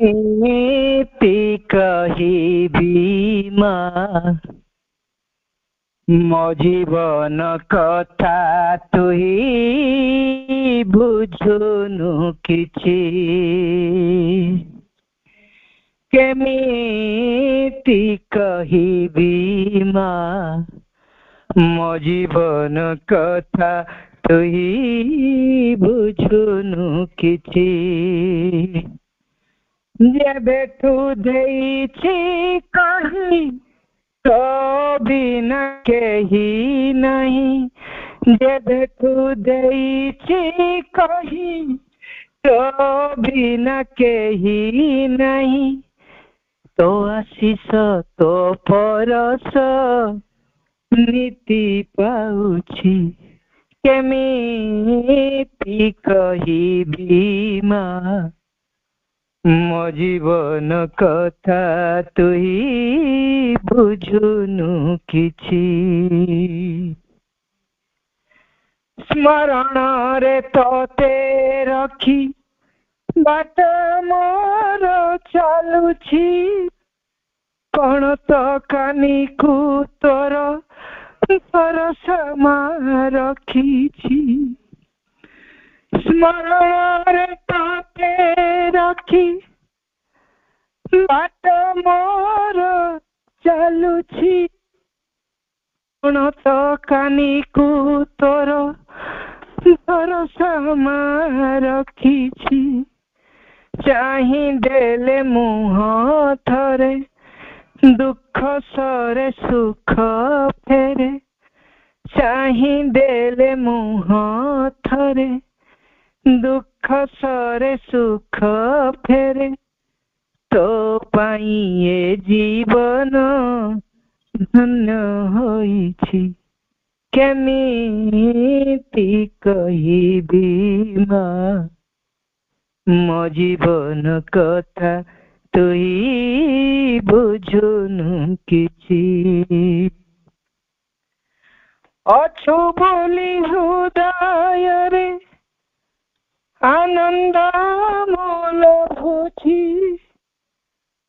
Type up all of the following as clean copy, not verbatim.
ଏମିତି କହିବି ମା ମୋ ଜୀବନ କଥା ତୁହି ବୁଝୁନୁ କିଛି। କେମିତି କହିବି ମା ମୋ ଜୀବନ କଥା ତୁହି ବୁଝୁନୁ କିଛି। ଯେବେଠୁ ଦେଇଛି କହି ତ ବିନା କେହି ନାହିଁ। ଯେବେଠୁ ଦେଇଛି କହି ତ ବିନା କେହି ନାହିଁ। ତୋ ଆଶିଷ ତୋ ପରଶ ନୀତି ପାଉଛି। କେମିତି କହିବି ମା ମୋ ଜୀବନ କଥା ତୁହି ବୁଝୁନୁ କିଛି। ସ୍ମରଣରେ ତୋତେ ରଖି ବାଟ ମୋର ଚାଲୁଛି। କଣ ତ କାନିକୁ ତୋର ଭରସା ରଖିଛି। ସ୍ମରଣରେ ତୋତେ ରଖି ବାଟ ମୋର ଚାଲୁଛି। କଣ ତ କାନିକୁ ତୋର ଭରସା ରଖିଛି। ଚାହିଁ ଦେଲେ ମୁହଁ ଥରେ ଦୁଃଖ ସରେ ସୁଖ ଫେରେ। ଚାହିଁ ଦେଲେ ମୁହଁ ଥରେ ଦୁଃଖ ସରେ ସୁଖ ଫେରେ। ତୋ ପାଇଁ ଏ ଜୀବନ ଧନ୍ୟ ହୋଇଛି। କେମିତି କହିବି ମା ମୋ ଜୀବନ କଥା ତୁହି ବୁଝୁନୁ କିଛି। ଅଛୁ ବୋଲି ହୃଦୟରେ ଆନନ୍ଦ ମୂଳ ଭୁଛି।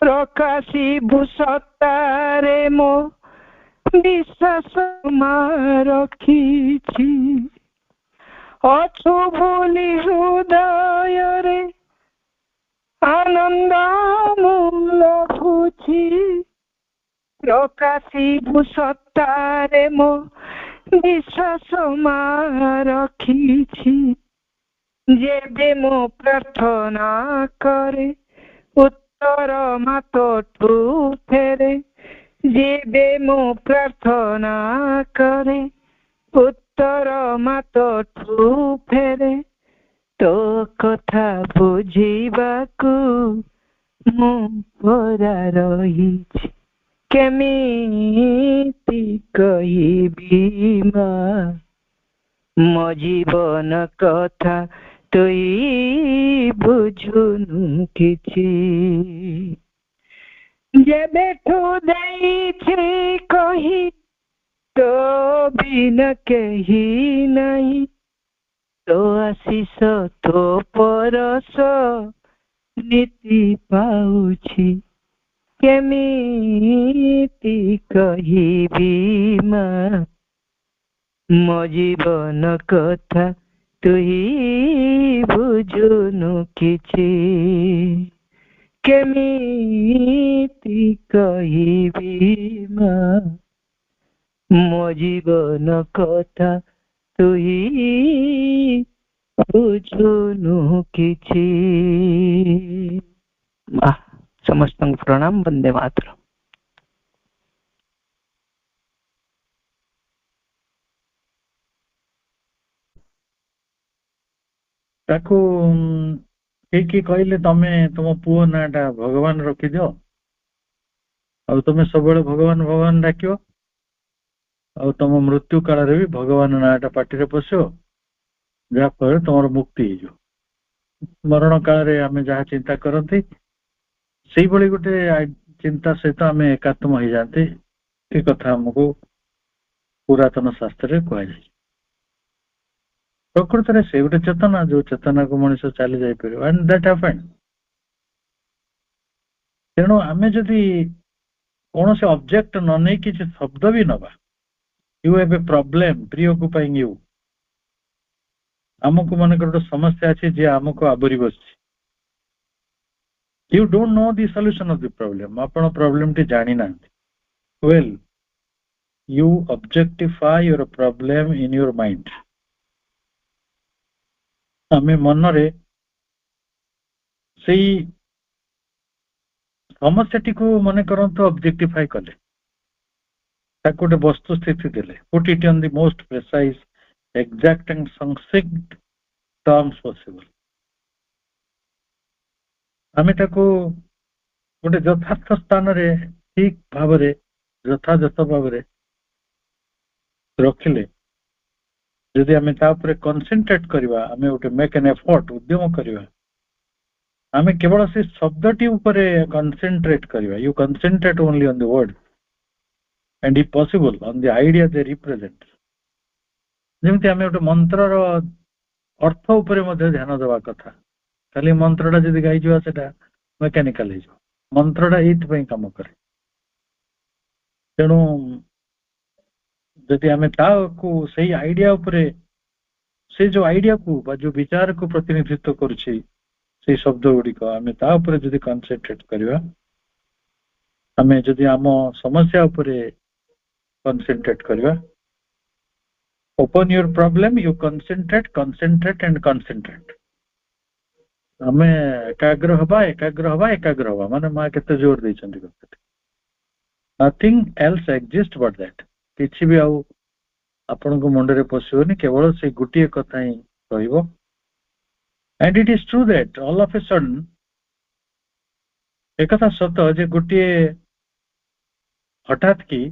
ପ୍ରକାଶିବୁ ସତ୍ତାରେ ମୋ ବିଶ୍ୱାସ ରଖିଛି। ଅଛୁ ବୋଲି ହୃଦୟରେ ଆନନ୍ଦ ମୂଳ ଭୁଛି। ପ୍ରକାଶିବୁ ସତ୍ତାରେ ମୋ ବିଶ୍ୱାସ ରଖିଛି। ଯେବେ ମୁଁ ପ୍ରାର୍ଥନା କରେ ଉତ୍ତର ମାତଠୁ ଫେରେ। ଯେବେ ମୁଁ ପ୍ରାର୍ଥନା କରେ ଉତ୍ତର ମାତଠୁ ଫେରେ। ତୋ କଥା ବୁଝିବାକୁ ମୁଁ ପରା ରହିଛି। କେମିତି କହିବି ମା ମୋ ଜୀବନ କଥା ତୁଇ ବୁଝୁନୁ କିଛି। ଯେବେଠୁ ଦେଇଛି କହି ତୋ ବିନା କେହି ନାହିଁ। ତୋ ଆଶିଷ ତୋ ପରଶ ନୀତି ପାଉଛି। କେମିତି କହିବି ମା ମୋ ଜୀବନ କଥା ତୁହି ବୁଝୁନୁ କିଛି। କେମିତି କହିବି ମା ମୋ ଜୀବନ କଥା ତୁହି ବୁଝୁନୁ କିଛି। ସମସ୍ତଙ୍କୁ ପ୍ରଣାମ। ବନ୍ଦେ ମାତରମ୍। ତାକୁ କିଏ କହିଲେ ତମେ ତମ ପୁଅ ନାଁ ଟା ଭଗବାନ ରଖିଦିଅ ଆଉ ତମେ ସବୁବେଳେ ଭଗବାନ ଭଗବାନ ଡାକିବ ଆଉ ତମ ମୃତ୍ୟୁ କାଳରେ ବି ଭଗବାନ ନାଁଟା ପାଟିରେ ପଶିବ ଯାହା ଫଳରେ ତମର ମୁକ୍ତି ହେଇଯିବ। ମରଣ କାଳରେ ଆମେ ଯାହା ଚିନ୍ତା କରନ୍ତି ସେଇଭଳି ଗୋଟେ ଚିନ୍ତା ସହିତ ଆମେ ଏକାତ୍ମ ହେଇଯାଆନ୍ତି। ଏ କଥା ଆମକୁ ପୁରାତନ ଶାସ୍ତ୍ରରେ କୁହାଯାଇଛି। ପ୍ରକୃତରେ ସେ ଗୋଟେ ଚେତନା ଯୋଉ ଚେତନାକୁ ମଣିଷ ଚାଲି ଯାଇପାରିବ। And that happened. तेणु आमे जदि कौन से ऑब्जेक्ट न नहीं किसी शब्द भी नवा you have a problem preoccupying you आमको मन गोटे समस्या अच्छी जे आमको आबरी बस you don't know the solution of the problem आपण प्रॉब्लम टी जानी ना well you objectify your problem in your mind आमे मन रे सेही समस्याटी को मन करंतु ऑब्जेक्टिफाई कले ताको गोटे वस्तु स्थिति देले put it on the most precise exact and succinct terms possible आमे ताको गोटे यथार्थ स्थान रे ठीक भाव रे यथायथ भाव रे रखिले यदि आमे ता ऊपर कंसंट्रेट करबा आमे गोटे मेक एन एफर्ट उद्यम करबा आमे केवल से शब्दटी ऊपर कंसंट्रेट करबा you concentrate only on the word and if possible on the idea they represent जेमति आमे गोटे मंत्र रो अर्थ ऊपर मध्ये ध्यान देवा कथा खाली मंत्रटा जदि गाई जवा सेटा मेकानिकल हे मंत्रटा एत पई काम करे तेणु जदि आमे ता को सही आइडिया ऊपर से जो आइडिया को बा जो विचार को प्रतिनिधित्व करूछि से शब्द गुड़िक आमे ता ऊपर जदि कंसंट्रेट करबा आमे जदि आम समस्या ऊपर कंसंट्रेट करबा open your problem you concentrate and concentrate आमे एकाग्र हवा माने मा केते जोर दै छथि nothing else exist but that किछि भी आउ आपण को मुंड रे पसिबोनी केवल से गुटिए कथा ही कहइबो and it is true that all of a sudden एक कथा सत जे गुटिए हठात की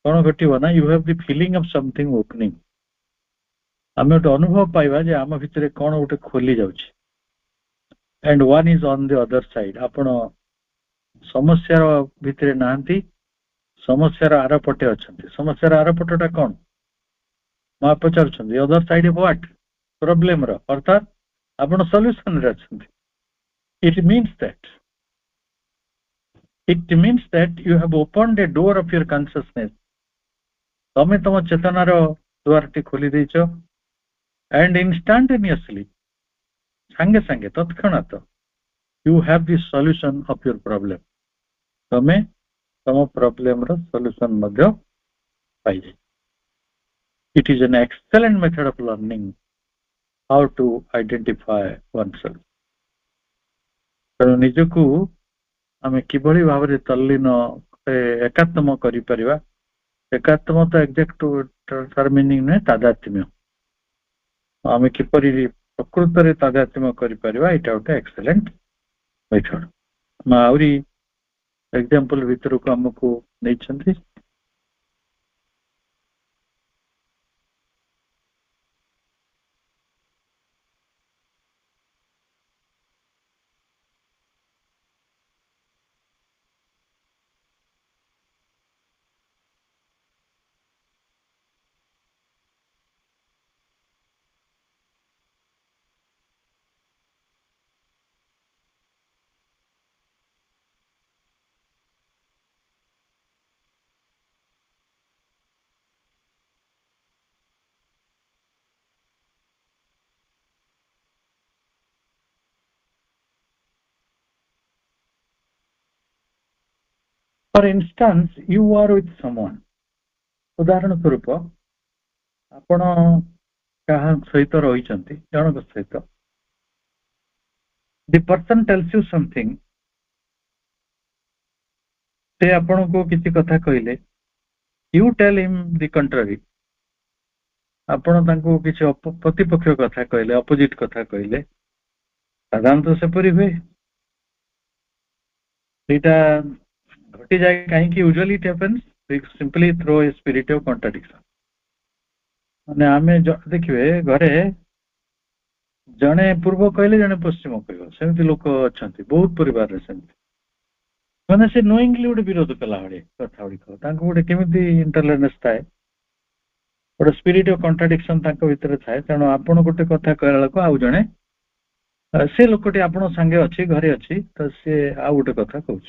कोन घटिबो ना you have the feeling of something opening आमे तो अनुभव पाइबा जे आम भितरे कोन उठे खोली जाउछि and one is on the other side आपण समस्या भितरे नांती समस्या आरपटे अच्छा समस्या आरपटा कौन मां पचार other side of what problem रो अर्थात आपण सॉल्यूशन रे अच्छा it means that you have opened a door of your consciousness तमे तम चेतनार द्वार टी खोली देइछो एंड इंस्टेंटेनियसली संगे संगे तत्क्षणात you have the solution of your problem तमे तम प्रॉब्लम रो सॉल्यूशन मध्ये पाई जाय it is an excellent method of learning how to identify oneself तेणु निजकू आमे किभली भाव रे तल्लीन एकात्म करि परिबा एकात्म तो एक्जेक्ट टर्म मीनिंग ने तादात्म्य आमे किपरि प्रकृत रे तादात्म्य करि परिबा इटा उटे एक्सेलेंट मेथड माउरी एग्जांपल भीतर को हमको नहीं छंती for instance you are with someone उदाहरण स्वरूप आपण कहा सहित रही जनक सहित the person tells you something से आपण को किसी कथा कहले you tell him the contrary आपण तांको किसी प्रतिपक्ष कथा कहले अपोजिट कथा कहले साधारणतः सेपरी हुए सेटा घटी जाए कहीं usually it happens simply through a spirit of contradiction माने आमे देखिए घरे जने पूर्व कहले जने पश्चिम कहबो सेमति लोक अछंती बहुत परिवार रे सेमति माने से नोइंगली उडे विरोध कला हडे कथा उडी को तांको उडे केमिति इंटरलेनेस थाए उडे स्पिरिट ऑफ कॉन्ट्राडिक्शन तांको भीतर थाए तणो आपण गोटे कथा कहला को आउ जने से लोकटी आपण संगे अच्छी घरे अच्छी तो सी आ गोटे कथा कहूँ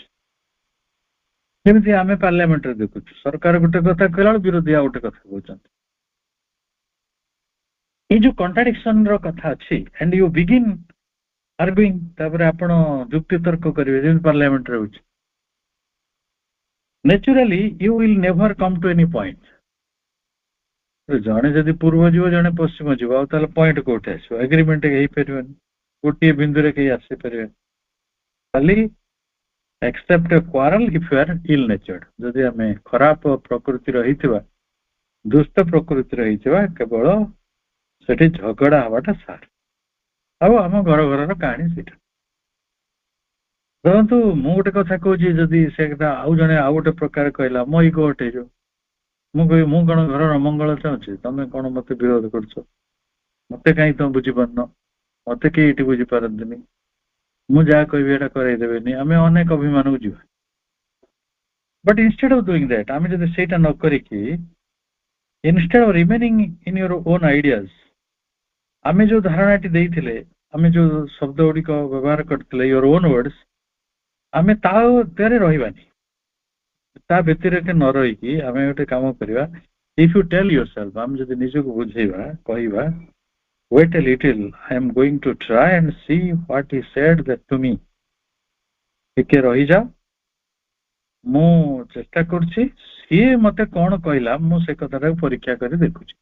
जमी आम पार्लियामेंट देखु सरकार गोटे कथा कहला विरोधी आ गोटे कथा कहते ये जो कॉन्ट्राडिक्शन रो कथा अच्छी एंड यू बिगिन आर्गुइंग तापर आपण युक्ति तर्क करेंगे जमी पार्लियामेंट रे होची naturally you will never come to any point जड़े जदि पूर्व जीव जड़े पश्चिम जीव आ पॉइंट कोठे आसो एग्रीमेंट हो पारे गोटे बिंदु कहीं आसीपर खाली except quarrel if you are ill natured जदि आम खराब प्रकृति रही दुष्ट प्रकृति रही केवल से झगड़ा हवाटा सार आम घर घर कहानी से देखु मु गोटे कथा कहूँ जदि से आउ जड़े आउ गोटे प्रकार कहला मो इगो हटे जो मुझे मु कौन घर मंगल चाहूँ तमें कौन मत विरोध कर मत कहीं तुम बुझीपार मत कई बुझीपारती मुझे कह करदेनि आम अनेक अभिमान को जीवा but instead of doing that आम जब से न करिकी instead of remaining in your own ideas आम जो धारणाटी देइथिले आम जो शब्द गुड़िक व्यवहार करते योर ओन वर्ड्स आम तारे रही ता व्यतिरेक न रही आम गोटे कम करवा if you tell yourself आम जब निजक बुझेवा कहवा wait a little I am going to try and see what he said that to me टिके रही जा मु चेष्टा करछि सी मते कोन कहला मु से कथा परीक्षा कर देखुछि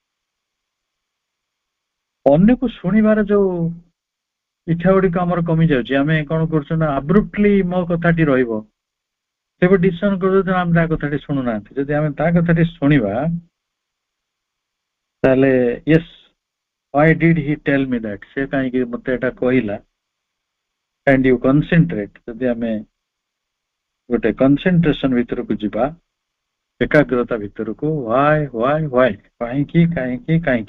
अन्य को सुनिबार जो इच्छा गुड़ी आमर कमी जाउछि आमे कोन करछु ना अब्रुप्टली मो कथाटी रहइबो सेबे डिसिजन कर दो हम ता कथाटी सुनु ना जदि आमे ता कथाटी सुनिबा ताले yes why did he tell me that से कहीं मत कहला and you concentrate जदि आम गोटे कंसेंट्रेशन भीतर को जीवा एकाग्रता भीतर को why कहीं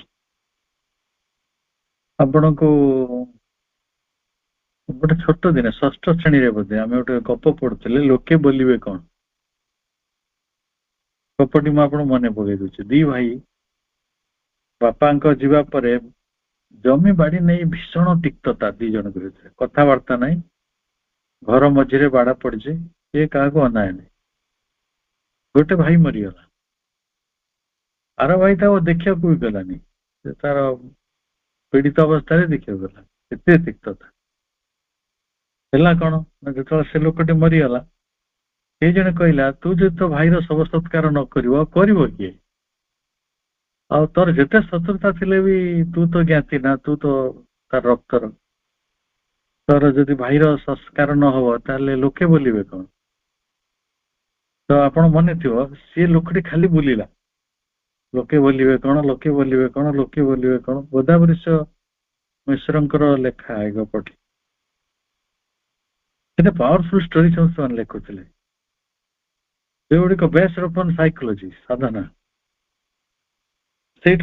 आपण को गोटे छोट दिन षष्ठ श्रेणी बोधे आम गोटे गप पढ़ुले लोके बोलिए कौन गपटी मुझे मन पकई दूसरी दी भाई बापा जीवा परे जमी बाड़ी नहीं भीषण तिक्तता दी जन विरुद्ध कथबार्ता नहीं घर मझे बाड़ा पड़े ये क्या अनाए नहीं गोटे भाई मरीगला आर भाई था देखा भी गलानी तार पीड़ित अवस्था देखा गला एत तिक्तता है कौन जो से लोकटे मरीगला ये जन कहला तू जो तो भाईर शव सत्कार न कर किए आ तोर जिते शत्रुता थिले भी तू तो ज्ञाति ना तू तो तार रक्तर तोर जदि भाईर संस्कार न हो ताले लोके बोलिबे कौन तो आपण मन थी सी लोकटी खाली बुलिला लोके बोलिबे कौन गोदावरीश मिश्र लेखा है गपटी से पावरफुल स्टोरी समस्त लिखुले से गुड़िक बेस्ड अपन साइकोलॉजी साधना से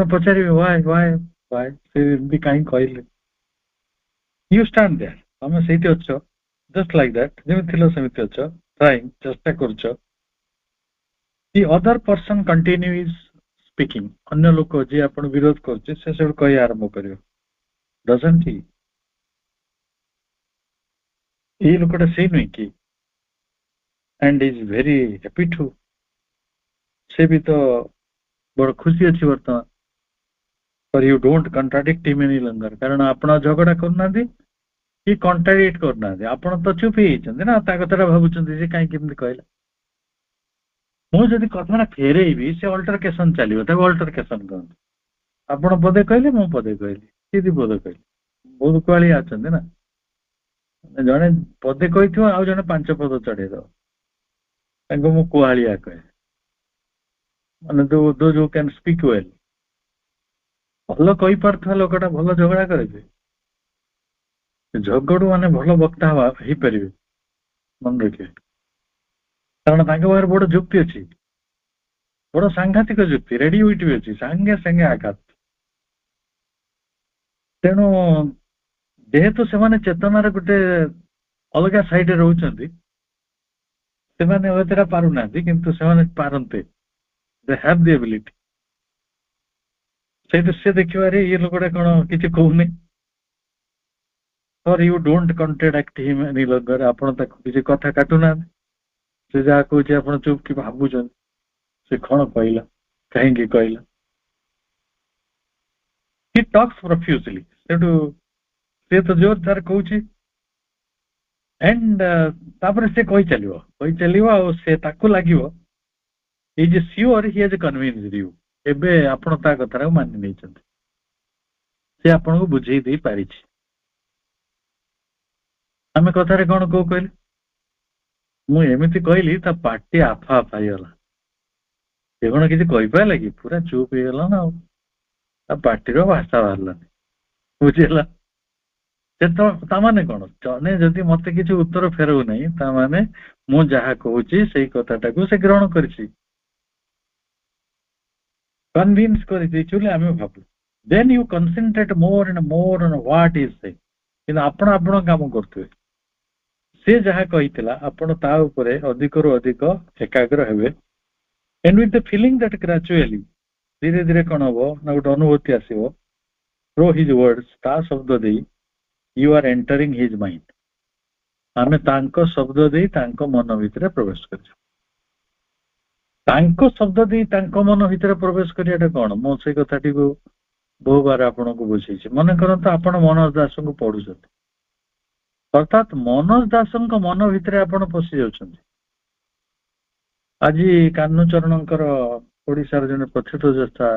पचारे वाय से कहीं कहले यू स्टैंड देयर तुम से अच्छ जस्ट लाइक दैट जमी सेमती अच्छ ट्राइंग चेष्टा कर other person continue is speaking अन्य लोक जी आप विरोध कर सब कही आरंभ कर डजंट ही ये लोकटा से नुह कि and is very happy to say भी तो बड़ खुशी अच्छी बर्तमान पर you don't contradict him any longer कारण आपण झगड़ा करना कि कंट्राडिक्ट करना आपण तो चुप ही ना ता कथा भावुंट से कहीं केमती कहला मुझे कथा फेरईबी से अल्टरकेशन चलो अल्टरकेशन कहते आपण पदे कहले मु पदे कहली सी पदे कहली बहुत कुआलिया अच्छा ना जड़े पदे कही आउ जड़े 5 पद चढ़े दो मु कुआलिया कहे माने दो कैन स्पीक वेल भल कही पार लोकटा भल झगड़ा करे झगड़ू माने भल वक्ता हो पारे मन रखिए कारण पाखे बड़ जुक्ति अच्छी बड़ सांघातिक जुक्ति रेडियोटी भी अच्छी सांगे सांगे आघात तेणु जेहेतु से चेतनार गोटे अलग साइड रोचंती से पारुना किंतु से पारते दे हैव द एबिलिटी से देखिबारे ये लोकटा कौन किसी कहूनी or you don't contradict him any longer. ଆପଣ ତାକୁ କିଛି କଥା କାଟୁନାହାନ୍ତି, ସେ ଯାହା କହୁଛି ଆପଣ ଚୁପ୍ କି ଭାବୁଛନ୍ତି ସେ କଣ କହିଲା, କାହିଁକି କହିଲା। he talks profusely, ସେଠୁ ସେ ତ ଜୋରଦାର କହୁଛି and ତାପରେ ସେ କହି ଚାଲିବ ଆଉ ସେ ତାକୁ ଲାଗିବ he is sure he has convinced you, ଏବେ ଆପଣ ତା କଥାକୁ ମାନି ନେଇଛନ୍ତି, ସେ ଆପଣଙ୍କୁ ବୁଝେଇ ଦେଇ ପାରିଛି। ଆମେ କଥାରେ କଣ କହିଲେ, ମୁଁ ଏମିତି କହିଲି ତା ପାଟି ଆଫା ଆଫା ହେଇଗଲା, ସେ କଣ କିଛି କହିପାରିଲା କି, ପୁରା ଚୁପ୍ ହେଇଗଲା ନା, ଆଉ ତା ପାଟିର ଭାଷା ବାହାରିଲାନି, ବୁଝିଲା। ସେ ତ ତାମାନେ କଣ, ଜଣେ ଯଦି ମତେ କିଛି ଉତ୍ତର ଫେରଉ ନାହିଁ ତାମାନେ ମୁଁ ଯାହା କହୁଛି ସେଇ କଥାଟାକୁ ସେ ଗ୍ରହଣ କରିଛି, କନଭିନ୍ସ କରିଦେଇଛି ବୋଲି ଆମେ ଭାବୁ। then you concentrate more and more on what he is saying, କିନ୍ତୁ ଆପଣ ଆପଣଙ୍କ କାମ କରୁଥିବେ, ସେ ଯାହା କହିଥିଲା ଆପଣ ତା ଉପରେ ଅଧିକରୁ ଅଧିକ ଏକାଗ୍ର ହେବେ, and with the feeling that gradually, ଧୀରେ ଧୀରେ କଣ ହବ ନା ଗୋଟେ ଅନୁଭୂତି ଆସିବ, through his words, ତା ଶବ୍ଦ ଦେଇ you are entering his mind, ଆମେ ତାଙ୍କ ଶବ୍ଦ ଦେଇ ତାଙ୍କ ମନ ଭିତରେ ପ୍ରବେଶ କରିଛୁ। ତାଙ୍କ ଶବ୍ଦ ଦେଇ ତାଙ୍କ ମନ ଭିତରେ ପ୍ରବେଶ କରିବାଟା କଣ, ମୁଁ ସେଇ କଥାଟିକୁ ବହୁବାର ଆପଣଙ୍କୁ ବୁଝେଇଛି। ମନେ କରନ୍ତୁ ଆପଣ ମନୋଜ ଦାସଙ୍କୁ ପଢୁଛନ୍ତି, ଅର୍ଥାତ୍ ମନୋଜ ଦାସଙ୍କ ମନ ଭିତରେ ଆପଣ ପଶି ଯାଉଛନ୍ତି। ଆଜି କାହ୍ନୁଚରଣଙ୍କର ଓଡିଶାର ଜଣେ ପ୍ରଥିତଯୋଦ୍ଧା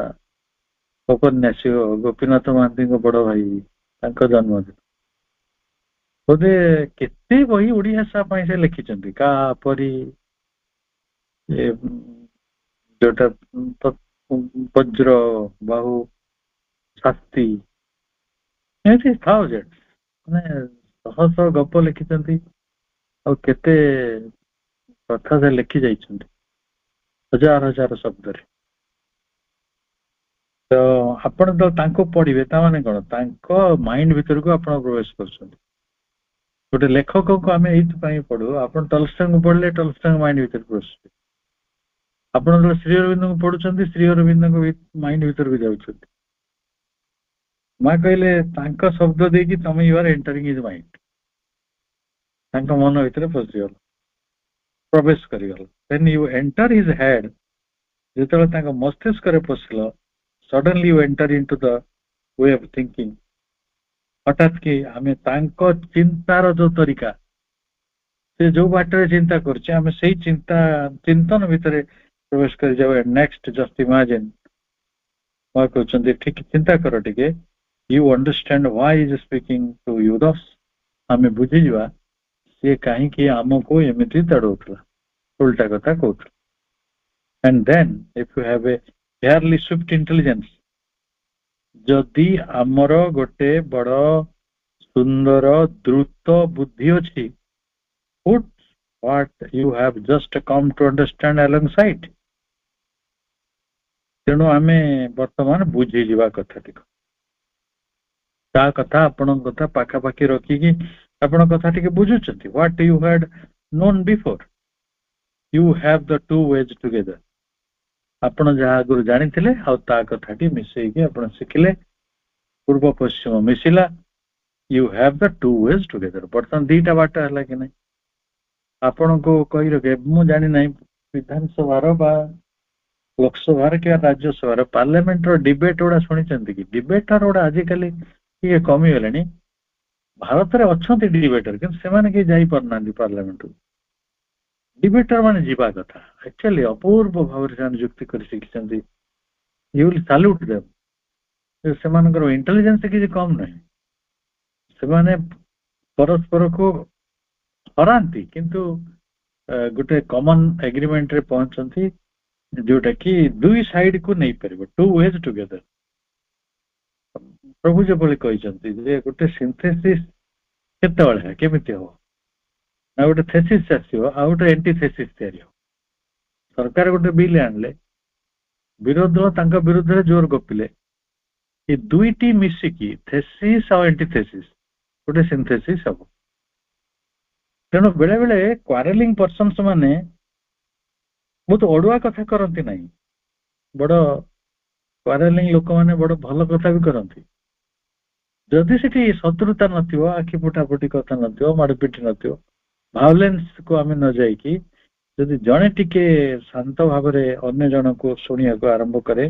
ଔପନ୍ୟାସିକ ଗୋପୀନାଥ ମହାନ୍ତିଙ୍କ ବଡ ଭାଇ, ତାଙ୍କ ଜନ୍ମଦିନ, ବୋଧେ କେତେ ବହି ଓଡିଆ ଭାଷା ପାଇଁ ସେ ଲେଖିଛନ୍ତି, କାପରି ଯୋଉଟା ବଜ୍ର ବାହୁ ଶାସ୍ତି, ଏମିତି ଥାଉଜେଣ୍ଡ, ମାନେ ଶହ ଶହ ଗପ ଲେଖିଛନ୍ତି, ଆଉ କେତେ କଥା ସେ ଲେଖି ଯାଇଛନ୍ତି ହଜାର ହଜାର ଶବ୍ଦରେ। ତ ଆପଣ ତ ତାଙ୍କୁ ପଢିବେ, ତାମାନେ କଣ, ତାଙ୍କ ମାଇଣ୍ଡ ଭିତରକୁ ଆପଣ ପ୍ରବେଶ କରୁଛନ୍ତି। ଗୋଟେ ଲେଖକଙ୍କୁ ଆମେ ଏଇଥିପାଇଁ ପଢୁ, ଆପଣ ଟଲଷ୍ଟୟଙ୍କୁ ପଢିଲେ ଟଲଷ୍ଟୟଙ୍କ ମାଇଣ୍ଡ ଭିତରେ ପ୍ରବେଶ, ଆପଣ ଯେତେବେଳେ ଶ୍ରୀ ଅରବିନ୍ଦଙ୍କୁ ପଢୁଛନ୍ତି ଶ୍ରୀ ଅରବିନ୍ଦଙ୍କ ମାଇଣ୍ଡ ଭିତରକୁ ଯାଉଛନ୍ତି। ମା କହିଲେ ତାଙ୍କ ଶବ୍ଦ ଦେଇକି ତମେ you R entering his mind, ତାଙ୍କ ମନ ଭିତରେ ପଶିଗଲ, ପ୍ରବେଶ କରିଗଲ। when you enter his head, ଯେତେବେଳେ ତାଙ୍କ ମସ୍ତିଷ୍କରେ ପଶିଲ, suddenly you enter into the way of thinking, ହଠାତ୍ କି ଆମେ ତାଙ୍କ ଚିନ୍ତାର ଯୋଉ ତରିକା, ସେ ଯୋଉ ବାଟରେ ଚିନ୍ତା କରୁଛି ଆମେ ସେଇ ଚିନ୍ତନ ଭିତରେ ପ୍ରବେଶ କରିଯାଉ। ନେକ୍ସଟ ଜଷ୍ଟ ଇମାଜିନ, ମା କହୁଛନ୍ତି ଠିକ ଚିନ୍ତା କର ଟିକେ, you understand why he is speaking to you thus, ଆମେ ବୁଝିଯିବା ସିଏ କାହିଁକି ଆମକୁ ଏମିତି ତଡଉଥିଲା, ଉଲ୍ଟା କଥା କହୁଥିଲା। and then if you have a fairly swift intelligence, ଯଦି ଆମର ଗୋଟେ ବଡ ସୁନ୍ଦର ଦ୍ରୁତ ବୁଦ୍ଧି ଅଛି, put what you have just come to understand alongside, ତେଣୁ ଆମେ ବର୍ତ୍ତମାନ ବୁଝିଯିବା କଥାଟିକୁ, ତା କଥା ଆପଣଙ୍କ କଥା ପାଖାପାଖି ରଖିକି ଆପଣ କଥା ଟିକେ ବୁଝୁଛନ୍ତି। what you had known before, you have the two ways together, ଆପଣ ଯାହା ଆଗରୁ ଜାଣିଥିଲେ ଆଉ ତା କଥାଟି ମିଶେଇକି ଆପଣ ଶିଖିଲେ, ପୂର୍ବ ପଶ୍ଚିମ ମିଶିଲା, you have the two ways together, ବର୍ତ୍ତମାନ ଦିଟା ବାଟ ହେଲା କି ନାହିଁ। ଆପଣଙ୍କୁ କହି ରଖେ, ମୁଁ ଜାଣିନାହିଁ ବିଧାନସଭାର ବା ଲୋକସଭାର କିମ୍ବା ରାଜ୍ୟସଭାର ପାର୍ଲାମେଣ୍ଟର ଡିବେଟ ଗୁଡା ଶୁଣିଛନ୍ତି କି? ଡିବେଟର ଗୁଡା ଆଜିକାଲି ଟିକେ କମିଗଲେଣି, ଭାରତରେ ଅଛନ୍ତି ଡିବେଟର, କିନ୍ତୁ ସେମାନେ କେହି ଯାଇପାରୁନାହାନ୍ତି ପାର୍ଲାମେଣ୍ଟକୁ। ଡିବେଟର ମାନେ ଯିବା କଥା, ଆକ୍ଚୁଆଲି ଅପୂର୍ବ ଭାବରେ ସେମାନେ ଯୁକ୍ତି କରି ଶିଖିଛନ୍ତି, ୟୁ ୱିଲ୍ ସାଲ୍ୟୁଟ ଦେମ୍। ସେମାନଙ୍କର ଇଣ୍ଟେଲିଜେନ୍ସ କିଛି କମ ନାହିଁ, ସେମାନେ ପରସ୍ପରକୁ ହରାନ୍ତି କିନ୍ତୁ ଗୋଟେ କମନ ଏଗ୍ରିମେଣ୍ଟରେ ପହଞ୍ଚନ୍ତି, ଯୋଉଟା କି ଦୁଇ ସାଇଡ କୁ ନେଇପାରିବ, ଟୁ ୱେଜ ଟୁଗେଦର। ପ୍ରଭୁ ଯେଭଳି କହିଛନ୍ତି ଯେ ଗୋଟେ ସିନ୍ଥେସିସ୍ କେତେବେଳେ କେମିତି ହବ ନା, ଗୋଟେ ଥେସିସ୍ ଆସିବ ଆଉ ଗୋଟେ ଏଣ୍ଟିଥେସିସ୍ ତିଆରି ହବ। ସରକାର ଗୋଟେ ବିଲ୍ ଆଣିଲେ, ବିରୋଧୀ ଦଳ ତାଙ୍କ ବିରୁଦ୍ଧରେ ଜୋର ଗପିଲେ, ଏ ଦୁଇଟି ମିଶିକି ଥେସିସ୍ ଆଉ ଏଣ୍ଟିଥେସିସ୍ ଗୋଟେ ସିନ୍ଥେସିସ୍ ହବ। ତେଣୁ ବେଳେ ବେଳେ କ୍ୱାରେଲିଂ ପର୍ସନ୍ସ ମାନେ ବହୁତ ଅଡୁଆ କଥା କରନ୍ତି ନାହିଁ, ବଡ କ୍ୱାରେଲିଂ ଲୋକମାନେ ବଡ ଭଲ କଥା ବି କରନ୍ତି। ଯଦି ସେଠି ଶତ୍ରୁତା ନଥିବ, ଆଖି ଫୁଟାଫୁଟି କଥା ନଥିବ, ମାଡ଼ପିଟି ନଥିବ, ଭାଉଲେନ୍ସ କୁ ଆମେ ନ ଯାଇକି ଯଦି ଜଣେ ଟିକେ ଶାନ୍ତ ଭାବରେ ଅନ୍ୟ ଜଣକୁ ଶୁଣିବାକୁ ଆରମ୍ଭ କରେ,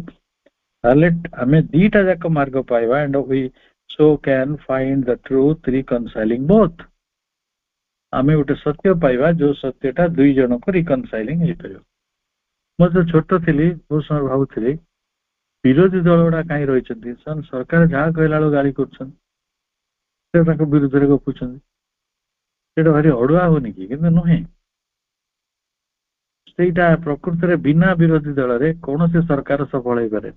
ତାହେଲେ ଆମେ ଦିଟା ଯାକ ମାର୍ଗ ପାଇବା। and we so can find the truth reconciling both. ଆମେ ଗୋଟେ ସତ୍ୟ ପାଇବା ଯୋଉ ସତ୍ୟଟା ଦୁଇ ଜଣକୁ ରିକନସାଇଲିଂ ହେଇପାରିବ। ମୁଁ ଯୋଉ ଛୋଟ ଥିଲି ବହୁତ ସମୟ ଭାବୁଥିଲି ବିରୋଧୀ ଦଳ ଗୁଡା କାହିଁ ରହିଛନ୍ତି, ସେମାନେ ସରକାର ଯାହା କହିଲା ବେଳକୁ ଗାଳି କରୁଛନ୍ତି, ସେ ତାଙ୍କ ବିରୁଦ୍ଧରେ ଗପୁଛନ୍ତି, ସେଇଟା ଭାରି ଅଡୁଆ ହଉନି କି? କିନ୍ତୁ ନୁହେଁ, ସେଇଟା ପ୍ରକୃତରେ ବିନା ବିରୋଧୀ ଦଳରେ କୌଣସି ସରକାର ସଫଳ ହେଇପାରେ।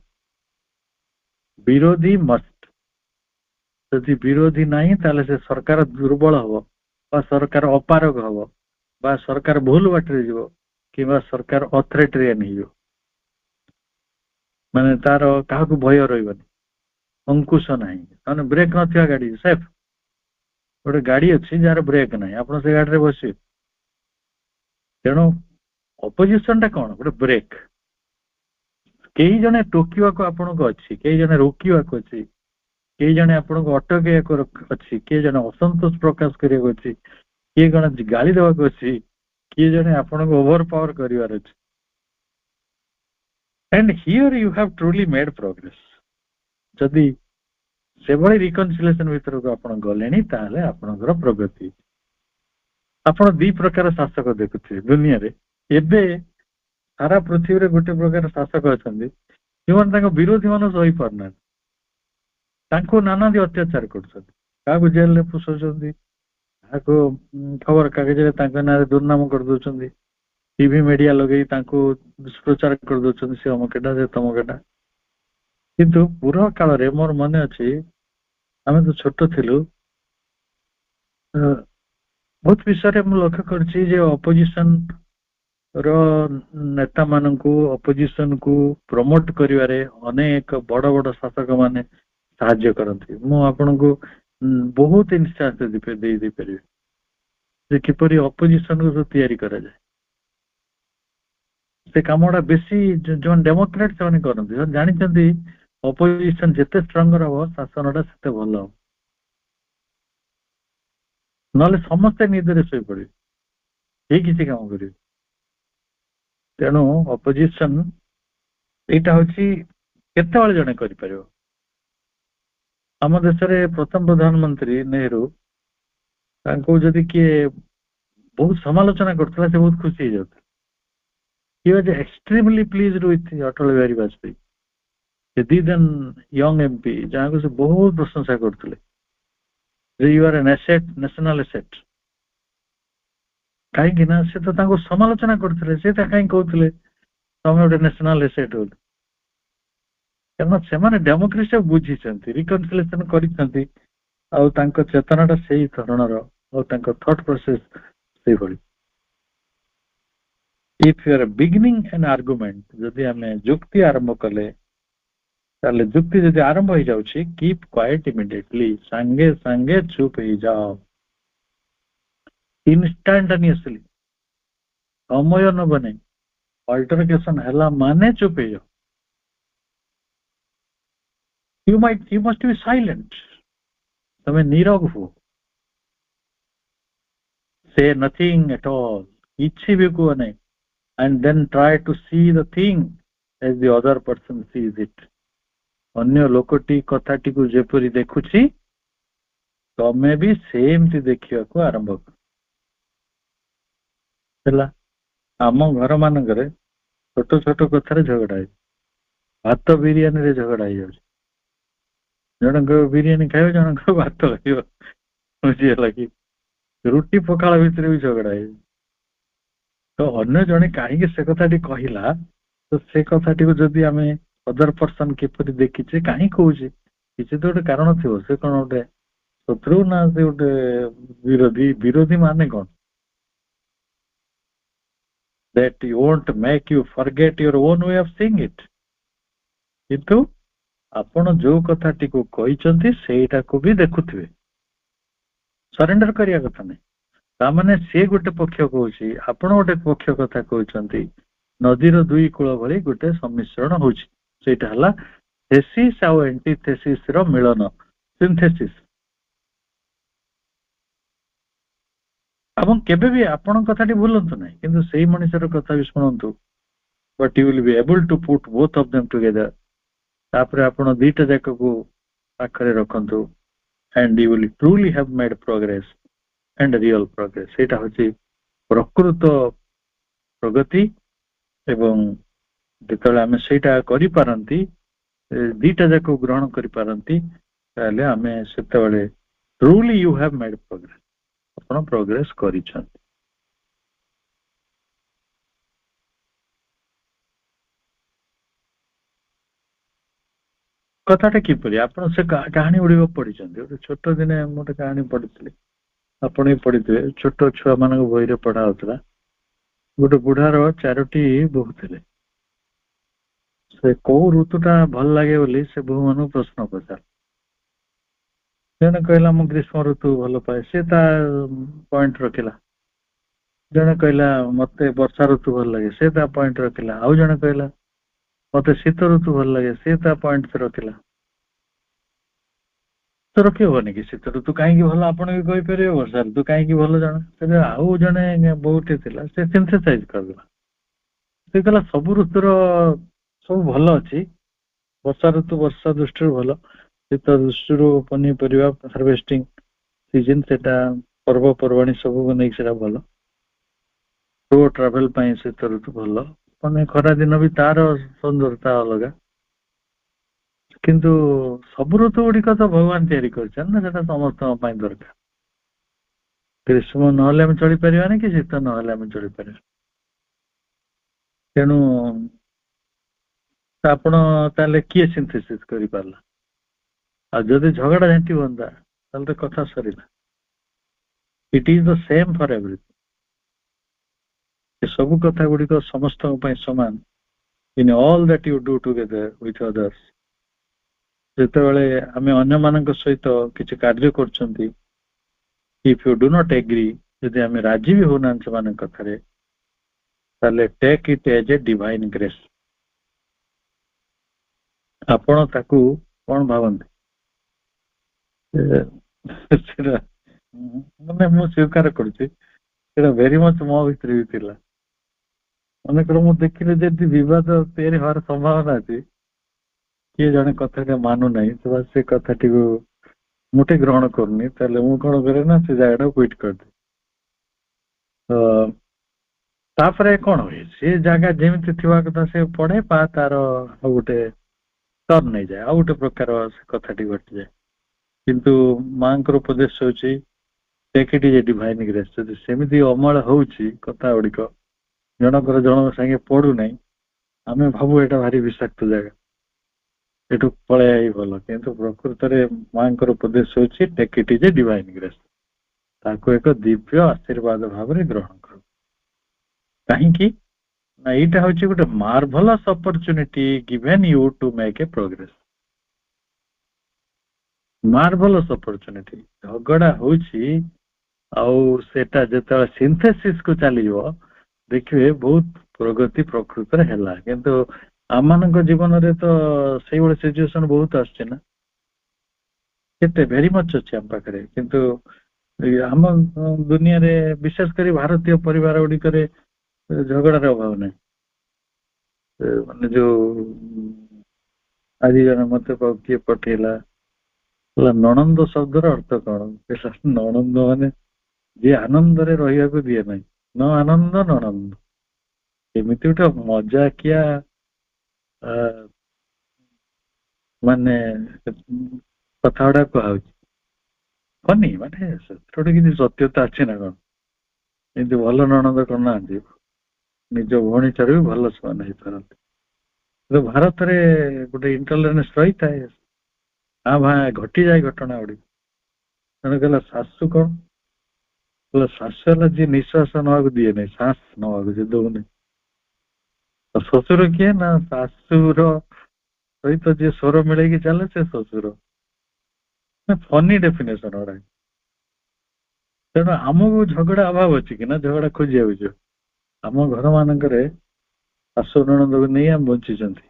ବିରୋଧୀ ମଷ୍ଟ, ଯଦି ବିରୋଧୀ ନାହିଁ ତାହେଲେ ସେ ସରକାର ଦୁର୍ବଳ ହବ, ବା ସରକାର ଅପାରଗ ହବ, ବା ସରକାର ଭୁଲ ବାଟରେ ଯିବ, କିମ୍ବା ସରକାର ଅଥରିଟେରିଆନ ହେଇଯିବ। ମାନେ ତାର କାହାକୁ ଭୟ ରହିବନି, ଅଙ୍କୁଶ ନାହିଁ, ମାନେ ବ୍ରେକ୍ ନଥିବା ଗାଡି ସେଫ୍। ଗୋଟେ ଗାଡି ଅଛି ଯାହାର ବ୍ରେକ୍ ନାହିଁ, ଆପଣ ସେ ଗାଡିରେ ବସିବେ। ତେଣୁ ଅପୋଜିସନ ଟା କଣ? ଗୋଟେ ବ୍ରେକ୍। କେହି ଜଣେ ଟୋକିବାକୁ ଆପଣଙ୍କୁ ଅଛି, କେହି ଜଣେ ରୋକିବାକୁ ଅଛି, କେହି ଜଣେ ଆପଣଙ୍କୁ ଅଟକେଇବାକୁ ଅଛି, କିଏ ଜଣେ ଅସନ୍ତୋଷ ପ୍ରକାଶ କରିବାକୁ ଅଛି, କିଏ ଜଣେ ଗାଳି ଦେବାକୁ ଅଛି, କିଏ ଜଣେ ଆପଣଙ୍କୁ ଓଭର ପାୱାର କରିବାର ଅଛି। and here you have truly made progress. ଯଦି ସେଭଳି ରିକନସିଲେସନ ଭିତରକୁ ଆପଣ ଗଲେଣି ତାହେଲେ ଆପଣଙ୍କର ପ୍ରଗତି। ଆପଣ ଦି ପ୍ରକାର ଶାସକ ଦେଖୁଥିବେ ଦୁନିଆରେ। ଏବେ ସାରା ପୃଥିବୀରେ ଗୋଟେ ପ୍ରକାର ଶାସକ ଅଛନ୍ତି ଯେଉଁମାନେ ତାଙ୍କ ବିରୋଧୀ ମାନଙ୍କୁ ସହିପାରୁନାହାନ୍ତି, ତାଙ୍କୁ ନାନାଦି ଅତ୍ୟାଚାର କରୁଛନ୍ତି, କାହାକୁ ଜେଲରେ ପୋଷଉଛନ୍ତି, କାହାକୁ ଖବର କାଗଜରେ ତାଙ୍କ ନାଁରେ ଦୁର୍ନାମ କରିଦଉଛନ୍ତି, ଟିଭି ମିଡିଆ ଲଗେଇ ତାଙ୍କୁ ଦୁଷ୍ପ୍ରଚାର କରିଦଉଛନ୍ତି, ସେ ଅମକେଟା ସେ ତମକେଟା। କିନ୍ତୁ ପୁରୁଣା କାଳରେ ମୋର ମନେ ଅଛି, ଆମେ ତ ଛୋଟ ଥିଲୁ, ବହୁତ ବିଷୟରେ ମୁଁ ଲକ୍ଷ୍ୟ କରିଛି ଯେ ଅପୋଜିସନ ର ନେତା ମାନଙ୍କୁ, ଅପୋଜିସନ କୁ ପ୍ରମୋଟ କରିବାରେ ଅନେକ ବଡ ବଡ ଶାସକ ମାନେ ସାହାଯ୍ୟ କରନ୍ତି। ମୁଁ ଆପଣଙ୍କୁ ବହୁତ ଇନଷ୍ଟାନ୍ସ ଦେଇପାରିବି ଯେ କିପରି ଅପୋଜିସନ କୁ ତିଆରି କରାଯାଏ। ସେ କାମଟା ବେଶୀ ଯୋଉମାନେ ଡେମୋକ୍ରାଟ ସେମାନେ କରନ୍ତି, ସେମାନେ ଜାଣିଛନ୍ତି ଅପୋଜିସନ ଯେତେ ଷ୍ଟ୍ରଙ୍ଗର ହବ ଶାସନଟା ସେତେ ଭଲ ହବ, ନହେଲେ ସମସ୍ତେ ନିଦରେ ଶୋଇପଡିବେ, କେହି କିଛି କାମ କରିବେ। ତେଣୁ ଅପୋଜିସନ ଏଇଟା ହଉଛି କେତେବେଳେ ଜଣେ କରିପାରିବ। ଆମ ଦେଶରେ ପ୍ରଥମ ପ୍ରଧାନମନ୍ତ୍ରୀ ନେହେରୁ, ତାଙ୍କୁ ଯଦି କିଏ ବହୁତ ସମାଲୋଚନା କରୁଥିଲା ସେ ବହୁତ ଖୁସି ହେଇଯାଉଥିଲା। He was extremely pleased with Atal Bihari Vajpayee, the then young MP, ଯାହାକୁ ସେ ବହୁତ ପ୍ରଶଂସା କରୁଥିଲେ। You are an asset, national asset। କାହିଁକି ନା ସେ ତ ତାଙ୍କୁ ସମାଲୋଚନା କରୁଥିଲେ, ସେ ତା କାହିଁକି କହୁଥିଲେ ତମେ ଗୋଟେ ନ୍ୟାସନାଲ ଏସେଟ୍ ବୋଲି? କାରଣ ସେମାନେ ଡେମୋକ୍ରେସି ବୁଝିଛନ୍ତି, ରିକନସିଲେସନ କରିଛନ୍ତି, ଆଉ ତାଙ୍କ ଚେତନାଟା ସେଇ ଧରଣର, ଆଉ ତାଙ୍କ ଥଟ୍ ପ୍ରୋସେସ ସେଇଭଳି। If you are beginning an argument, ଯଦି ଆମେ ଯୁକ୍ତି ଆରମ୍ଭ କଲେ, ତାହେଲେ ଯୁକ୍ତି ଯଦି ଆରମ୍ଭ ହେଇଯାଉଛି, keep quiet immediately, ସାଙ୍ଗେ ସାଙ୍ଗେ ଚୁପ ହେଇଯାଅ, ଇନଷ୍ଟାଣ୍ଟାନିୟସଲି, ସମୟ ନବ ନାହିଁ। ଅଲ୍ଟରକେସନ ହେଲା ମାନେ ଚୁପ ହେଇଯାଅ। You must be silent, ତମେ ନୀରବ ହୁଅ, say nothing at all, କିଛି ବି କୁହ ନାହିଁ, and then try to see the thing as the other person sees it। ଅନ୍ୟ ଲୋକଟି କଥାଟିକୁ ଯେପରି ଦେଖୁଛି ତମେ ବି ସେମିତି ଦେଖିବାକୁ ଆରମ୍ଭ କର। ହେଲା, ଆମ ଘର ମାନଙ୍କରେ ଛୋଟ ଛୋଟ କଥାରେ ଝଗଡା ହେଇଛି, ଭାତ ବିରିୟାନୀରେ ଝଗଡା ହେଇଯାଉଛି, ଜଣଙ୍କ ବିରିୟାନୀ ଖାଇବ, ଜଣଙ୍କ ଭାତ ଖାଇବ, ବୁଝିଗଲା କି? ରୁଟି ପଖାଳ ଭିତରେ ବି ଝଗଡା ହେଇଛି। ତ ଅନ୍ୟ ଜଣେ କାହିଁକି ସେ କଥାଟି କହିଲା, ତ ସେ କଥାଟିକୁ ଯଦି ଆମେ ଅଦର ପର୍ସନ କିପରି ଦେଖିଛେ, କାହିଁ କହୁଛି, କିଛି ତ ଗୋଟେ କାରଣ ଥିବ। ସେ କଣ ଗୋଟେ ଶତ୍ରୁ ନା ସେ ଗୋଟେ ବିରୋଧୀ? ବିରୋଧୀ ମାନେ କଣ? that won't make you forget your own way of seeing it। କିନ୍ତୁ ଆପଣ ଯୋଉ କଥାଟିକୁ କହିଛନ୍ତି ସେଇଟାକୁ ବି ଦେଖୁଥିବେ, ସରେଣ୍ଡର କରିବା କଥା ନାହିଁ। ତାମାନେ ସେ ଗୋଟେ ପକ୍ଷ କହୁଛି, ଆପଣ ଗୋଟେ ପକ୍ଷ କଥା କହୁଛନ୍ତି, ନଦୀର ଦୁଇ କୂଳ ଭଳି ଗୋଟେ ସମ୍ମିଶ୍ରଣ ହଉଛି। ସେଇଟା ହେଲା ଥେସିସ୍ ଆଉ ଏଣ୍ଟିଥେସିସ୍ ର ମିଳନ। ସିନ୍ଥେସିସ୍। ଏବଂ କେବେ ବି ଆପଣଙ୍କ କଥାଟି ଭୁଲନ୍ତୁ ନାହିଁ, କିନ୍ତୁ ସେଇ ମଣିଷର କଥା ବି ଶୁଣନ୍ତୁ, but you will be able to put both of them together. ତାପରେ ଆପଣ ଦିଟା ଯାକକୁ ପାଖରେ ରଖନ୍ତୁ, and you will truly have made progress and real progress। ସେଇଟା ହଉଛି ପ୍ରକୃତ ପ୍ରଗତି। ଏବଂ ଯେତେବେଳେ ଆମେ ସେଇଟା କରିପାରନ୍ତି, ଦିଟା ଯାକ ଗ୍ରହଣ କରିପାରନ୍ତି, ତାହେଲେ ଆମେ ସେତେବେଳେ truly you have made progress, ଆପଣ ପ୍ରୋଗ୍ରେସ କରିଛନ୍ତି। କଥାଟା କିପରି, ଆପଣ ସେ କାହାଣୀ ଗୁଡିକ ପଢିଛନ୍ତି? ଗୋଟେ ଛୋଟ ଦିନେ ମୁଁ ଗୋଟେ କାହାଣୀ ପଢିଥିଲି, ଆପଣ ବି ପଢିଥିବେ, ଛୋଟ ଛୁଆ ମାନଙ୍କ ବହିରେ ପଢା ହଉଥିଲା। ଗୋଟେ ବୁଢାର 4ଟି ବୋହୂ ଥିଲେ। ସେ କୋଉ ଋତୁଟା ଭଲ ଲାଗେ ବୋଲି ସେ ବୋହୂ ମାନଙ୍କୁ ପ୍ରଶ୍ନ ପଚାର। ଜଣେ କହିଲା ମୁଁ ଗ୍ରୀଷ୍ମ ଋତୁ ଭଲ ପାଏ, ସେ ତା ପଏଣ୍ଟ ରଖିଲା। ଜଣେ କହିଲା ମତେ ବର୍ଷା ଋତୁ ଭଲ ଲାଗେ, ସେ ତା ପଏଣ୍ଟ ରଖିଲା। ଆଉ ଜଣେ କହିଲା ମତେ ଶୀତ ଋତୁ ଭଲ ଲାଗେ, ସେ ତା ପଏଣ୍ଟ ରଖିଲା। ତ ରଖି ହବନି କି ଶୀତ ଋତୁ କାହିଁକି ଭଲ ଆପଣ ବି କହିପାରିବେ, ବର୍ଷା ଋତୁ କାହିଁକି ଭଲ ଜଣେ। ତେବେ ଆଉ ଜଣେ ବୋହୂଟେ ଥିଲା, ସେ ସିନ୍ଥେସାଇଜ କରିଦେଲା। ସେ କହିଲା ସବୁ ଋତୁର ସବୁ ଭଲ ଅଛି, ବର୍ଷା ଋତୁ ବର୍ଷା ଦୃଷ୍ଟିରୁ ଭଲ, ଶୀତ ଦୃଷ୍ଟିରୁ ପନିପରିବା ହାର୍ଭେଷ୍ଟିଂ ସିଜନ, ସେଟା ପର୍ବପର୍ବାଣୀ ସବୁକୁ ନେଇକି ସେଟା ଭଲ। ଟୁର ଟ୍ରାଭେଲ ପାଇଁ ଶୀତ ଋତୁ ଭଲ, ମାନେ ଖରା ଦିନ ବି ତାର ସୁନ୍ଦରତା ଅଲଗା। କିନ୍ତୁ ସବୁ ଋତୁ ଗୁଡିକ ତ ଭଗବାନ ତିଆରି କରିଛନ୍ତି ନା, ସେଟା ସମସ୍ତଙ୍କ ପାଇଁ ଦରକାର। ଗ୍ରୀଷ୍ମ ନହେଲେ ଆମେ ଚଳିପାରିବାନି, କି ଶୀତ ନହେଲେ ଆମେ ଚଳିପାରିବା। ତେଣୁ ଆପଣ ତାହେଲେ କିଏ ସିନ୍ଥେସିସ୍ କରିପାରିଲା? ଆଉ ଯଦି ଝଗଡା ଝାଣ୍ଟି ହୁଅନ୍ତା ତାହେଲେ ତ କଥା ସରିଲା। It is the same for everything. ଏ ସବୁ କଥା ଗୁଡିକ ସମସ୍ତଙ୍କ ପାଇଁ ସମାନ। In all that you do together with others. ଯେତେବେଳେ ଆମେ ଅନ୍ୟମାନଙ୍କ ସହିତ କିଛି କାର୍ଯ୍ୟ କରୁଛନ୍ତି, if you do not agree, ଯଦି ଆମେ ରାଜି ବି ହଉନାହାନ୍ତି ସେମାନଙ୍କ କଥାରେ, ତାହେଲେ take it as a divine grace. ଆପଣ ତାକୁ କଣ ଭାବନ୍ତି? ସେଟା ମାନେ ମୁଁ ସ୍ୱୀକାର କରୁଛି, ସେଟା ଭେରି ମଚ ମୋ ଭିତରେ ବି ଥିଲା। ମନେକର ମୁଁ ଦେଖିଲି ଯଦି ବିବାଦ ତିଆରି ହବାର ସମ୍ଭାବନା ଅଛି, କିଏ ଜଣେ କଥାଟା ମାନୁନାହିଁ, ତ ସେ କଥାଟିକୁ ମୁଁ ଟିକେ ଗ୍ରହଣ କରୁନି, ତାହେଲେ ମୁଁ କଣ କରେ ନା ସେ ଜାଗାଟାକୁ କ୍ୱିଟ୍ କରିଦିଏ। ତ ତାପରେ କଣ ହୁଏ, ସେ ଜାଗା ଯେମିତି ଥିବା କଥା ସେ ପଢେ, ବା ତାର ଆଉ ଗୋଟେ ଟର୍ନ ନେଇଯାଏ, ଆଉ ଗୋଟେ ପ୍ରକାର ସେ କଥାଟି ଘଟିଯାଏ। କିନ୍ତୁ ମାଙ୍କର ଉପଦେଶ ହଉଛି take it is a divine grace. ଯଦି ସେମିତି ଅମଳ ହଉଛି କଥା ଗୁଡିକ, ଜଣଙ୍କର ଜଣଙ୍କ ସାଙ୍ଗେ ପଡୁନାହିଁ, ଆମେ ଭାବୁ ଏଇଟା ଭାରି ବିଷାକ୍ତ ଜାଗା, ଏଠୁ ପଳେଇବା ହିଁ ଭଲ। କିନ୍ତୁ ପ୍ରକୃତରେ ମାଙ୍କର ଉପଦେଶ ହଉଛି take it is a divine grace. ତାକୁ ଏକ ଦିବ୍ୟ ଆଶୀର୍ବାଦ ଭାବରେ ଗ୍ରହଣ କର। କାହିଁକି ନା ଏଇଟା ହଉଛି ଗୋଟେ marvellous opportunity given you to make a progress. Marvellous opportunity. ଝଗଡା ହଉଛି, ଆଉ ସେଟା ଯେତେବେଳେ ସିନ୍ଥେସିସ୍ କୁ ଚାଲିଯିବ, ଦେଖିବେ ବହୁତ ପ୍ରଗତି ପ୍ରକୃତରେ ହେଲା। କିନ୍ତୁ ଆମମାନଙ୍କ ଜୀବନରେ ତ ସେଇଭଳି ସିଚୁଏସନ ବହୁତ ଆସୁଛି ନା, କେତେ ଭେରି ମଚ ଅଛି ଆମ ପାଖରେ। କିନ୍ତୁ ଆମ ଦୁନିଆରେ, ବିଶେଷ କରି ଭାରତୀୟ ପରିବାର ଗୁଡିକରେ ଝଗଡାର ଅଭାବ ନାହିଁ। ମାନେ ଯୋଉ ଆଜି ଜଣେ ମତେ କିଏ ପଠେଇଲା, ନଣନ୍ଦ ଶବ୍ଦର ଅର୍ଥ କଣ? ନଣନ୍ଦ ମାନେ ଯିଏ ଆନନ୍ଦରେ ରହିବାକୁ ଦିଏ ନାହିଁ, ନ ଆନନ୍ଦ ନଣନ୍ଦ। ଏମିତି ଗୋଟେ ମଜାକିଆ ମାନେ କଥା ଗୁଡା କୁହାହଉଛି। ଫନି, ମାନେ ସେଥିରେ ଗୋଟେ କିଛି ସତ୍ୟତା ଅଛି ନା କଣ? ଏମିତି ଭଲ ନଣନ୍ଦ କରୁନାହାନ୍ତି, ନିଜ ଭଉଣୀ ଠାରୁ ବି ଭଲ ସେମାନେ ହେଇପାରନ୍ତି। କିନ୍ତୁ ଭାରତରେ ଗୋଟେ ଇଣ୍ଟରଲେନ୍ସ ରହିଥାଏ, ଘଟିଯାଏ ଘଟଣା ଗୁଡିକ। ଜଣେ କହିଲା ଶାଶୁ କଣ? କହିଲା ଶାଶୁ ହେଲା ଯିଏ ନିଶ୍ୱାସ ନେବାକୁ ଦିଏ ନାହିଁ, ଶ୍ୱାସ ନେବାକୁ ଯେ ଦଉନି। ଶ୍ୱଶୁର କିଏ? ନା ଶାଶୁର ସହିତ ଯିଏ ସ୍ୱର ମିଳେଇକି ଚାଲେ ସେ ଶ୍ୱଶୁର। ଫନି ଡେଫିନେସନ ଗୁଡା। ତେଣୁ ଆମକୁ ଝଗଡା ଅଭାବ ଅଛି କି ନା ଝଗଡା ଖୋଜିବାକୁ ଯିବ? ଆମ ଘର ମାନଙ୍କରେ ଶାଶୁ ନଣନ୍ଦକୁ ନେଇ ଆମେ ବଞ୍ଚିଛନ୍ତି।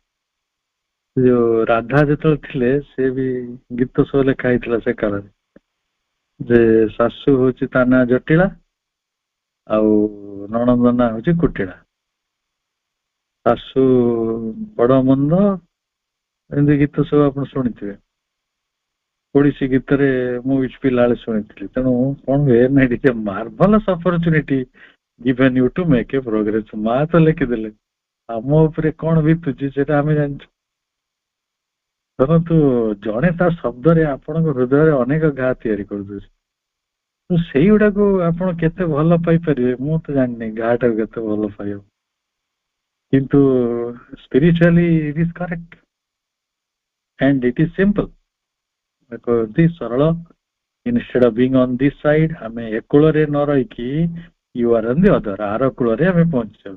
ଯୋଉ ରାଧା ଯେତେବେଳେ ଥିଲେ ସେ ବି ଗୀତ ସବୁ ଲେଖା ହେଇଥିଲା ସେ କାଳରେ, ଯେ ଶାଶୁ ହଉଛି ତା ନାଁ ଜଟିଳା ଆଉ ନଣନ୍ଦ ନାଁ ହଉଛି କୁଟିଳା। ଶାଶୁ ବଡ ମନ୍ଦ, ଏମିତି ଗୀତ ସବୁ ଆପଣ ଶୁଣିଥିବେ। ଓଡିଶୀ ଗୀତରେ ମୁଁ ବି ପିଲାବେଳେ ଶୁଣିଥିଲି। ତେଣୁ କଣ ହୁଏ ନା, ଇଟ୍ is A marvellous opportunity given you to make a progress। ମା ତ ଲେଖିଦେଲେ, ଆମ ଉପରେ କଣ ବିତୁଛି ସେଟା ଆମେ ଜାଣିଛୁ। ଧରନ୍ତୁ ଜଣେ ତା ଶବ୍ଦରେ ଆପଣଙ୍କ ହୃଦୟରେ ଅନେକ ଘା ତିଆରି କରିଦଉଛି, ତ ସେଇଗୁଡାକୁ ଆପଣ କେତେ ଭଲ ପାଇପାରିବେ ମୁଁ ତ ଜାଣିନି, ଘା ଟାକୁ କେତେ ଭଲ ପାଇବ। କିନ୍ତୁ spiritually it is correct and it is simple। ଅତି ସରଳ। instead of being on this side, ଆମେ ଏ କୂଳରେ ନ ରହିକି you are on the other, ଆର କୂଳରେ ଆମେ ପହଞ୍ଚିଯାଉ।